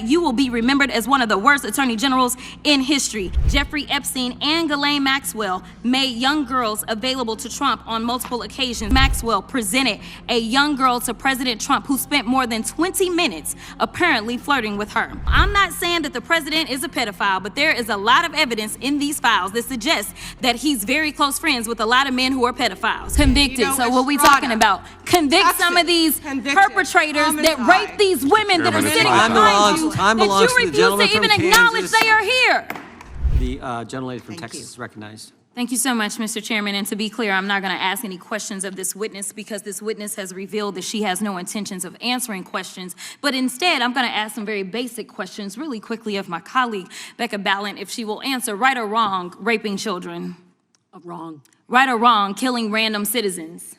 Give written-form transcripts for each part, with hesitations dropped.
You will be remembered as one of the worst attorney generals in history. Jeffrey Epstein and Ghislaine Maxwell made young girls available to Trump on multiple occasions. Maxwell presented a young girl to President Trump who spent more than 20 minutes apparently flirting with her. I'm not saying that the president is a pedophile, but there is a lot of evidence in these files that suggests that he's very close friends with a lot of men who are pedophiles. Convicted. So what we talking about? Convict some of these perpetrators that rape these women that are sitting behind you. Time that belongs you to the gentleman refuse to even from acknowledge Kansas. they are here. The gentlelady from Texas is recognized. Thank you so much, Mr. Chairman. And to be clear, I'm not going to ask any questions of this witness because this witness has revealed that she has no intentions of answering questions. But instead, I'm going to ask some very basic questions really quickly of my colleague, Becca Ballant, if she will answer right or wrong, raping children. Wrong. Right or wrong, killing random citizens.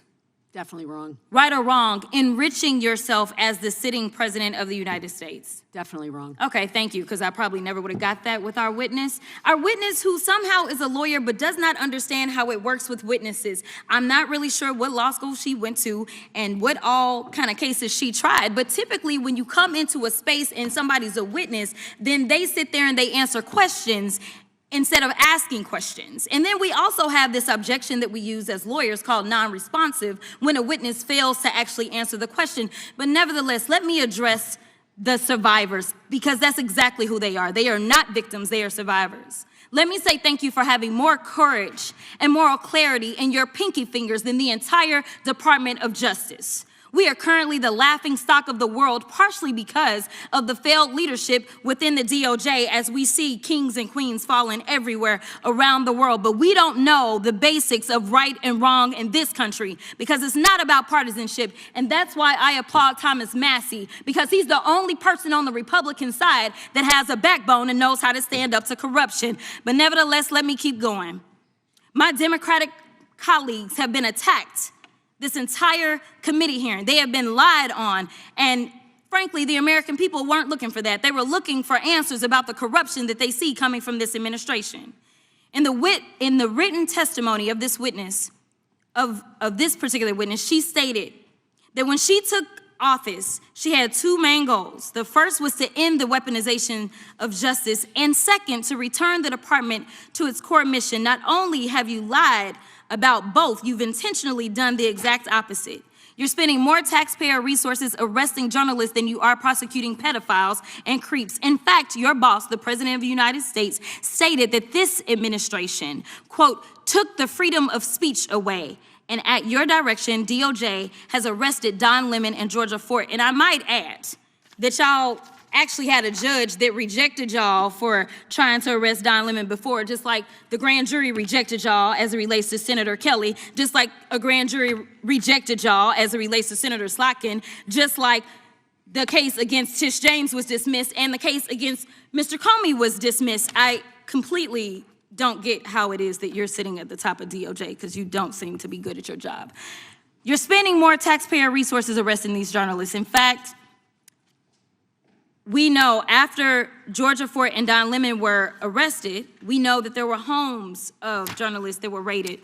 Definitely wrong. Right or wrong, enriching yourself as the sitting president of the United States. Definitely wrong. Okay, thank you, because I probably never would have got that with our witness. Our witness who somehow is a lawyer but does not understand how it works with witnesses. I'm not really sure what law school she went to and what all kind of cases she tried, but typically when you come into a space and somebody's a witness, then they sit there and they answer questions instead of asking questions. And then we also have this objection that we use as lawyers called non-responsive when a witness fails to actually answer the question. But nevertheless, let me address the survivors because that's exactly who they are. They are not victims, they are survivors. Let me say thank you for having more courage and moral clarity in your pinky fingers than the entire Department of Justice. We are currently the laughing stock of the world, partially because of the failed leadership within the DOJ as we see kings and queens falling everywhere around the world. But we don't know the basics of right and wrong in this country because it's not about partisanship. And that's why I applaud Thomas Massie, because he's the only person on the Republican side that has a backbone and knows how to stand up to corruption. But nevertheless, let me keep going. My Democratic colleagues have been attacked this entire committee hearing. They have been lied on, and frankly, the American people weren't looking for that. They were looking for answers about the corruption that they see coming from this administration. In the written testimony of this witness, of this particular witness, she stated that when she took office, she had two main goals. The first was to end the weaponization of justice, and second, to return the department to its core mission. Not only have you lied about both, you've intentionally done the exact opposite. You're spending more taxpayer resources arresting journalists than you are prosecuting pedophiles and creeps. In fact, your boss, the President of the United States, stated that this administration, quote, took the freedom of speech away. And at your direction, DOJ has arrested Don Lemon and Georgia Fort. And I might add that y'all actually had a judge that rejected y'all for trying to arrest Don Lemon before, just like the grand jury rejected y'all as it relates to Senator Kelly, just like a grand jury rejected y'all as it relates to Senator Slotkin, just like the case against Tish James was dismissed and the case against Mr. Comey was dismissed. I completely don't get how it is that you're sitting at the top of DOJ because you don't seem to be good at your job. You're spending more taxpayer resources arresting these journalists. In fact, we know after Georgia Fort and Don Lemon were arrested, we know that there were homes of journalists that were raided.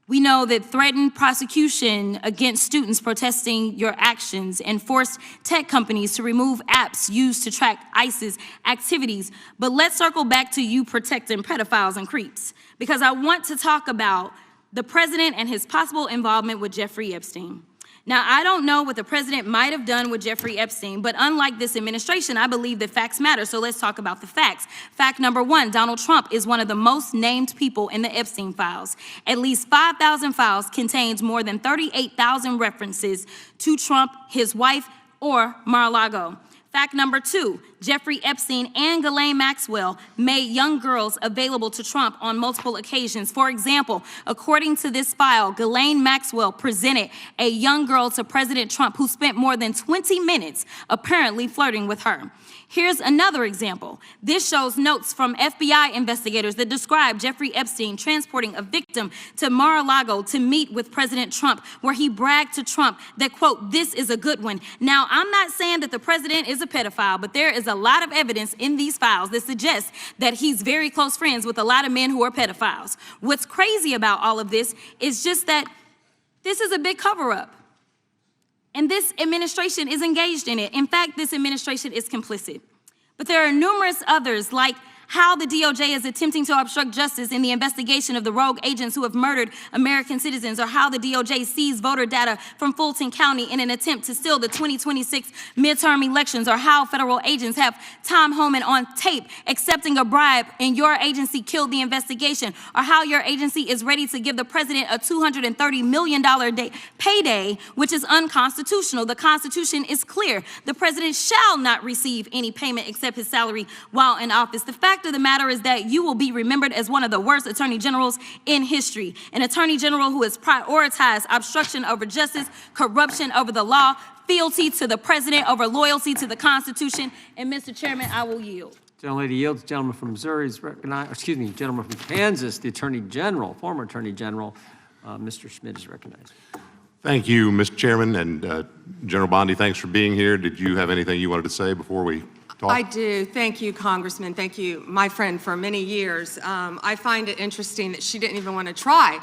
We know that threatened prosecution against students protesting your actions and forced tech companies to remove apps used to track ISIS activities. But let's circle back to you protecting pedophiles and creeps, because I want to talk about the president and his possible involvement with Jeffrey Epstein. Now, I don't know what the president might have done with Jeffrey Epstein, but unlike this administration, I believe that facts matter, so let's talk about the facts. Fact number one, Donald Trump is one of the most named people in the Epstein files. At least 5,000 files contains more than 38,000 references to Trump, his wife, or Mar-a-Lago. Fact number two, Jeffrey Epstein and Ghislaine Maxwell made young girls available to Trump on multiple occasions. For example, according to this file, Ghislaine Maxwell presented a young girl to President Trump who spent more than 20 minutes apparently flirting with her. Here's another example. This shows notes from FBI investigators that describe Jeffrey Epstein transporting a victim to Mar-a-Lago to meet with President Trump, where he bragged to Trump that, quote, this is a good one. Now, I'm not saying that the president is a pedophile, but there is a lot of evidence in these files that suggests that he's very close friends with a lot of men who are pedophiles. What's crazy about all of this is just that this is a big cover-up. And this administration is engaged in it. In fact, this administration is complicit. But there are numerous others, like how the DOJ is attempting to obstruct justice in the investigation of the rogue agents who have murdered American citizens, or how the DOJ seized voter data from Fulton County in an attempt to steal the 2026 midterm elections, or how federal agents have Tom Homan on tape accepting a bribe and your agency killed the investigation, or how your agency is ready to give the president a $230 million payday, which is unconstitutional. The Constitution is clear. The president shall not receive any payment except his salary while in office. The fact of the matter is that you will be remembered as one of the worst attorney generals in history. An attorney general who has prioritized obstruction over justice, corruption over the law, fealty to the president over loyalty to the Constitution. And Mr. Chairman, I will yield. Gentlelady yields. Gentleman from Missouri is recognized, excuse me, gentleman from Kansas, the Attorney General, former Attorney General, Mr. Schmidt is recognized. Thank you, Mr. Chairman, and General Bondi, thanks for being here. Did you have anything you wanted to say before we talk? I do. Thank you, Congressman. Thank you, my friend, for many years. I find it interesting that she didn't even want to try,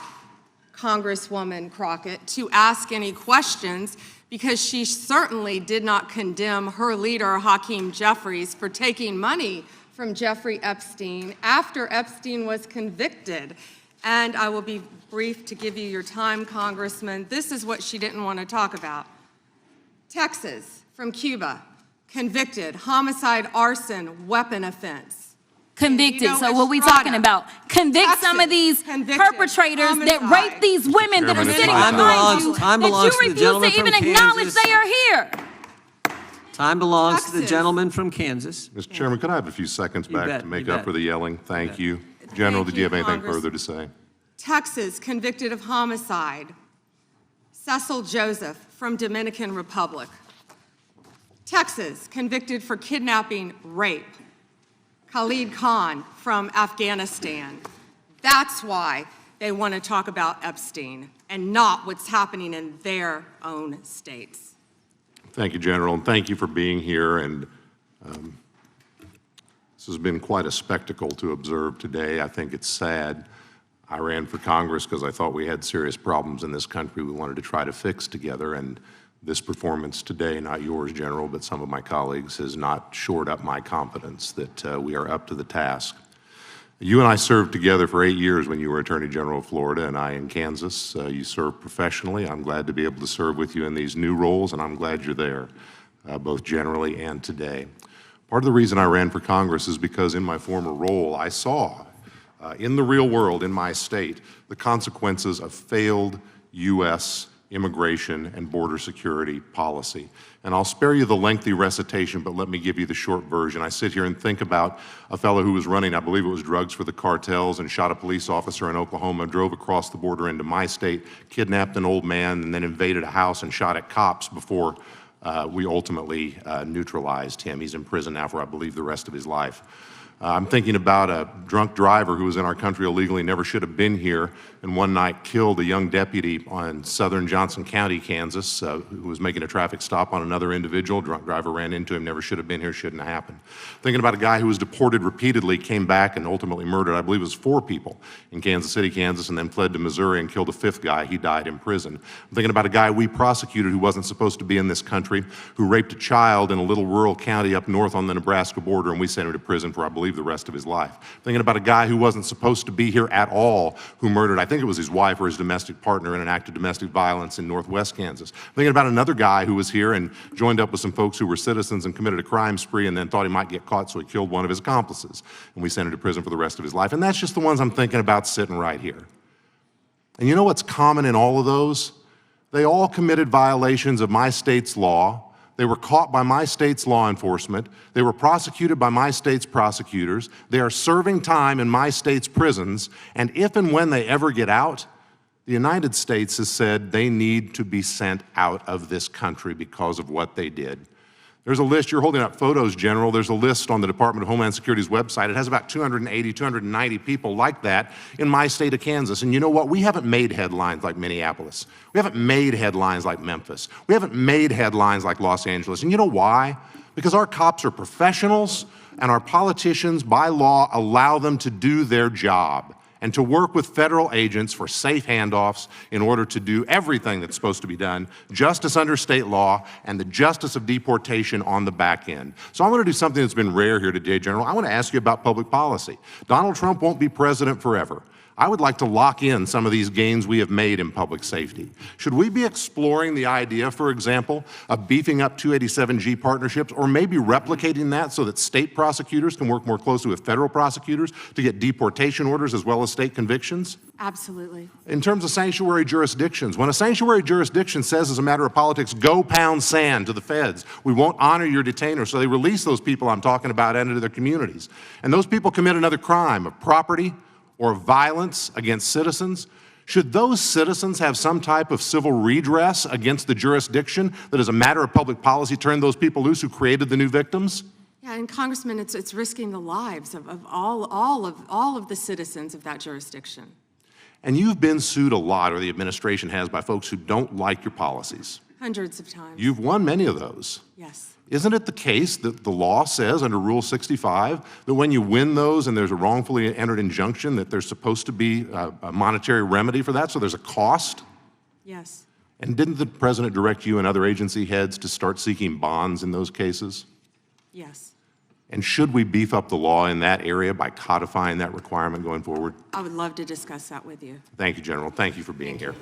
Congresswoman Crockett, to ask any questions, because she certainly did not condemn her leader, Hakeem Jeffries, for taking money from Jeffrey Epstein after Epstein was convicted. And I will be brief to give you your time, Congressman. This is what she didn't want to talk about. Texas, from Cuba, convicted, homicide, arson, weapon offense. Convicted, so what we talking about? Convict some of these perpetrators that rape these women that are sitting behind you, that you refuse to even acknowledge they are here. Time belongs to the gentleman from Kansas. Mr. Chairman, could I have a few seconds back to make up for the yelling? Thank you. General, did you have anything further to say? Texas, convicted of homicide, Cecil Joseph from Dominican Republic. Texas, convicted for kidnapping, rape, Khalid Khan from Afghanistan. That's why they want to talk about Epstein and not what's happening in their own states. Thank you, General, and thank you for being here. And this has been quite a spectacle to observe today. I think it's sad. I ran for Congress because I thought we had serious problems in this country we wanted to try to fix together, and this performance today, not yours, General, but some of my colleagues, has not shored up my confidence that we are up to the task. You and I served together for 8 years when you were Attorney General of Florida and I in Kansas. You served professionally. I'm glad to be able to serve with you in these new roles, and I'm glad you're there, both generally and today. Part of the reason I ran for Congress is because in my former role, I saw in the real world, in my state, the consequences of failed U.S. immigration and border security policy. And I'll spare you the lengthy recitation, but let me give you the short version. I sit here and think about a fellow who was running, I believe it was drugs for the cartels, and shot a police officer in Oklahoma, drove across the border into my state, kidnapped an old man, and then invaded a house and shot at cops before we ultimately neutralized him. He's in prison now for, I believe, the rest of his life. I'm thinking about a drunk driver who was in our country illegally, never should have been here, and one night killed a young deputy in southern Johnson County, Kansas, who was making a traffic stop on another individual. Drunk driver ran into him, never should have been here, shouldn't have happened. Thinking about a guy who was deported repeatedly, came back and ultimately murdered, I believe it was 4 people in Kansas City, Kansas, and then fled to Missouri and killed a 5th guy. He died in prison. I'm thinking about a guy we prosecuted who wasn't supposed to be in this country, who raped a child in a little rural county up north on the Nebraska border, and we sent him to prison for, I believe, the rest of his life. Thinking about a guy who wasn't supposed to be here at all, who murdered, I think it was his wife or his domestic partner in an act of domestic violence in northwest Kansas. Thinking about another guy who was here and joined up with some folks who were citizens and committed a crime spree and then thought he might get caught, so he killed one of his accomplices. And we sent him to prison for the rest of his life. And that's just the ones I'm thinking about sitting right here. And you know what's common in all of those? They all committed violations of my state's law. They were caught by my state's law enforcement. They were prosecuted by my state's prosecutors. They are serving time in my state's prisons. And if and when they ever get out, the United States has said they need to be sent out of this country because of what they did. There's a list. You're holding up photos, General. There's a list on the Department of Homeland Security's website. It has about 280, 290 people like that in my state of Kansas. And you know what? We haven't made headlines like Minneapolis. We haven't made headlines like Memphis. We haven't made headlines like Los Angeles. And you know why? Because our cops are professionals and our politicians, by law, allow them to do their job. and to work with federal agents for safe handoffs in order to do everything that's supposed to be done, justice under state law, and the justice of deportation on the back end. So I want to do something that's been rare here today, General. I want to ask you about public policy. Donald Trump won't be president forever. I would like to lock in some of these gains we have made in public safety. Should we be exploring the idea, for example, of beefing up 287G partnerships, or maybe replicating that so that state prosecutors can work more closely with federal prosecutors to get deportation orders as well as state convictions? Absolutely. In terms of sanctuary jurisdictions, when a sanctuary jurisdiction says as a matter of politics, go pound sand to the feds, we won't honor your detainer, so they release those people I'm talking about into their communities. And those people commit another crime of property or violence against citizens, should those citizens have some type of civil redress against the jurisdiction that, as a matter of public policy, turned those people loose who created the new victims? Yeah, and Congressman, it's risking the lives of all of the citizens of that jurisdiction. And you've been sued a lot, or the administration has, by folks who don't like your policies. Hundreds of times. You've won many of those. Yes. Isn't it the case that the law says under Rule 65 that when you win those and there's a wrongfully entered injunction that there's supposed to be a monetary remedy for that, so there's a cost? Yes. And didn't the president direct you and other agency heads to start seeking bonds in those cases? Yes. And should we beef up the law in that area by codifying that requirement going forward? I would love to discuss that with you. Thank you, General. Thank you for being here.